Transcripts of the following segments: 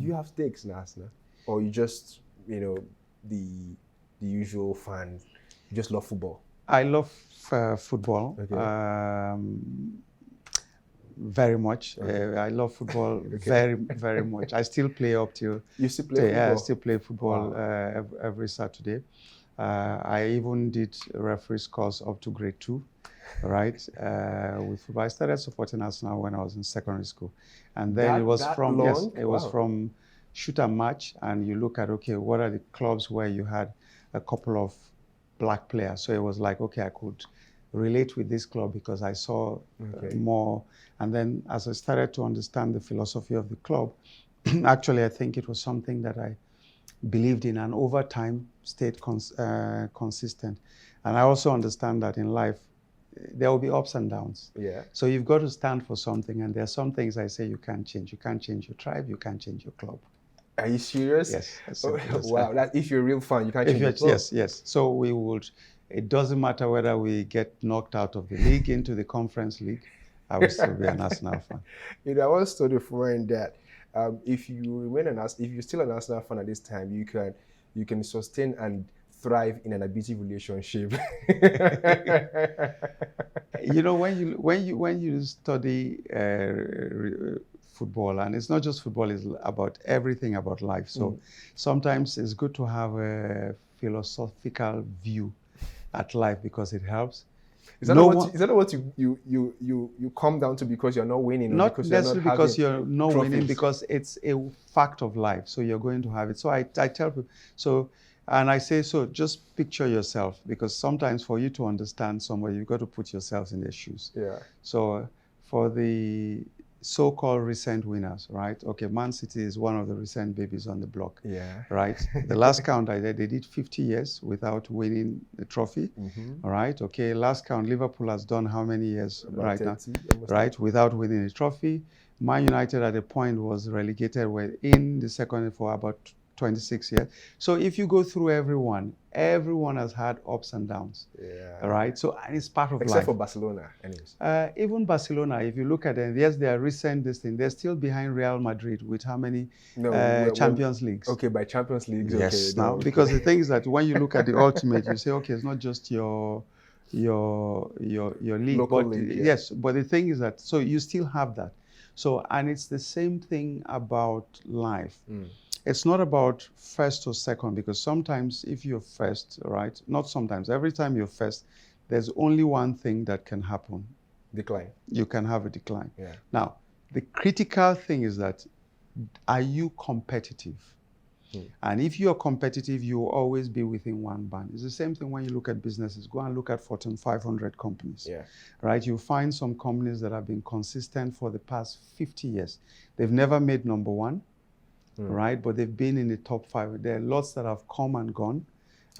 Do you have stakes in Arsenal? Or you just, the usual fan, you just love football? I love football. Okay. Very much. Okay. I love football Okay. very much. I still play up till You still play football? Yeah, I still play football. Wow. Every Saturday. I even did a referee's course up to grade 2, right? With football. I started supporting Arsenal when I was in secondary school, and then it was Wow. from shoot and match, and you look at, okay, what are the clubs where you had a couple of black players? So it was like, okay, I could relate with this club because I saw more. And then as I started to understand the philosophy of the club, actually, I think it was something that I believed in, and over time stayed consistent. And I also understand that in life, there will be ups and downs. Yeah. So you've got to stand for something, and there are some things I say you can't change. You can't change your tribe, you can't change your club. Are you serious? Yes. Wow, that if you're a real fan, you can't change your club. Yes. So we would, it doesn't matter whether we get knocked out of the league into the conference league, I will still be an Arsenal fan. I once told a friend that if you're still an Arsenal fan at this time, you can sustain and thrive in an abusive relationship. When you study football, and it's not just football, it's about everything about life. So sometimes it's good to have a philosophical view at life because it helps. Is that what you come down to because you're not winning? Not necessarily because you're not winning, because it's a fact of life. So you're going to have it. So I tell people, and I say, so just picture yourself, because sometimes for you to understand somebody, you've got to put yourselves in their shoes. Yeah. So for the so-called recent winners, right? Okay, Man City is one of the recent babies on the block. Yeah. Right? The last count I did, they did 50 years without winning the trophy. All right? Okay, last count, Liverpool has done how many years about 30, now? Right? Without winning a trophy. Man United at a point was relegated in the second for about 26 years. So if you go through everyone has had ups and downs. Yeah. All right. So and it's part of life. Except for Barcelona, anyways. Even Barcelona, if you look at them, yes, they are recent this thing. They're still behind Real Madrid with how many Champions Leagues? Okay, by Champions Leagues. Yes. Okay, now, because the thing is that when you look at the ultimate, you say, okay, it's not just your league, local but league, yeah. Yes, but the thing is that so you still have that. So and it's the same thing about life. It's not about first or second, because sometimes if you're first, right? Not sometimes, every time you're first, there's only one thing that can happen. Decline. You can have a decline. Yeah. Now, the critical thing is that, are you competitive? And if you're competitive, you will always be within one band. It's the same thing when you look at businesses. Go and look at Fortune 500 companies. Yeah. Right? You find some companies that have been consistent for the past 50 years. They've never made number one. Right, but they've been in the top 5. There are lots that have come and gone,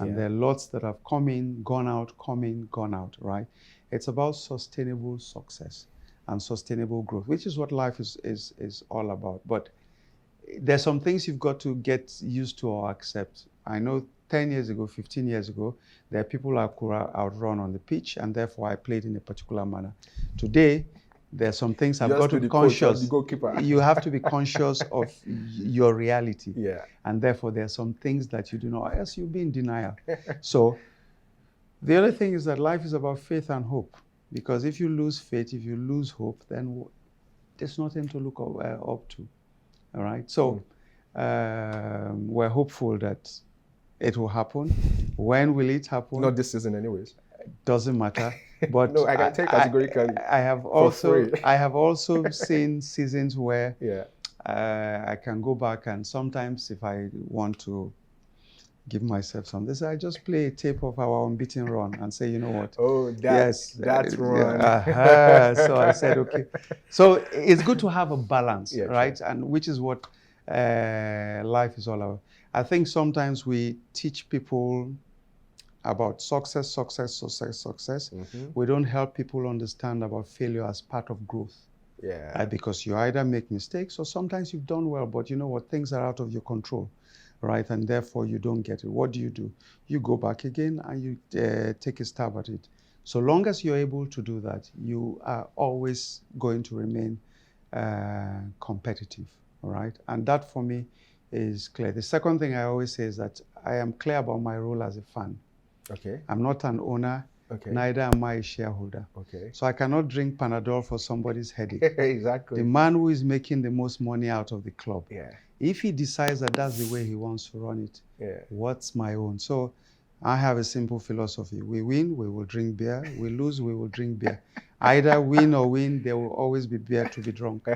and there are lots that have come in, gone out, come in, gone out. Right, it's about sustainable success and sustainable growth, which is what life is all about. But there's some things you've got to get used to or accept. I know 10 years ago, 15 years ago, there are people I could outrun on the pitch, and therefore I played in a particular manner. Today, there are some things I've got to be conscious. The goalkeeper. You have to be conscious of your reality. Yeah. And therefore, there are some things that you do not, else you'll be in denial. So the other thing is that life is about faith and hope. Because if you lose faith, if you lose hope, then there's nothing to look up to. All right? So we're hopeful that it will happen. When will it happen? Not this season anyways. Doesn't matter. But no, I can take categorically. I have also seen seasons where I can go back, and sometimes if I want to give myself some, I just play a tape of our unbeaten run and say, you know what? Oh, that's run. So I said, okay. So it's good to have a balance, right? Sure. And which is what life is all about. I think sometimes we teach people about success. We don't help people understand about failure as part of growth. Yeah. Because you either make mistakes or sometimes you've done well, but you know what? Things are out of your control, right? And therefore you don't get it. What do? You go back again and you take a stab at it. So long as you're able to do that, you are always going to remain competitive, all right? And that for me is clear. The second thing I always say is that I am clear about my role as a fan. Okay. I'm not an owner, Okay. neither am I a shareholder. Okay. So I cannot drink Panadol for somebody's headache. Exactly. The man who is making the most money out of the club, Yeah. if he decides that that's the way he wants to run it, Yeah. what's my own? So I have a simple philosophy. We win, we will drink beer. We lose, we will drink beer. Either win or win, there will always be beer to be drunk.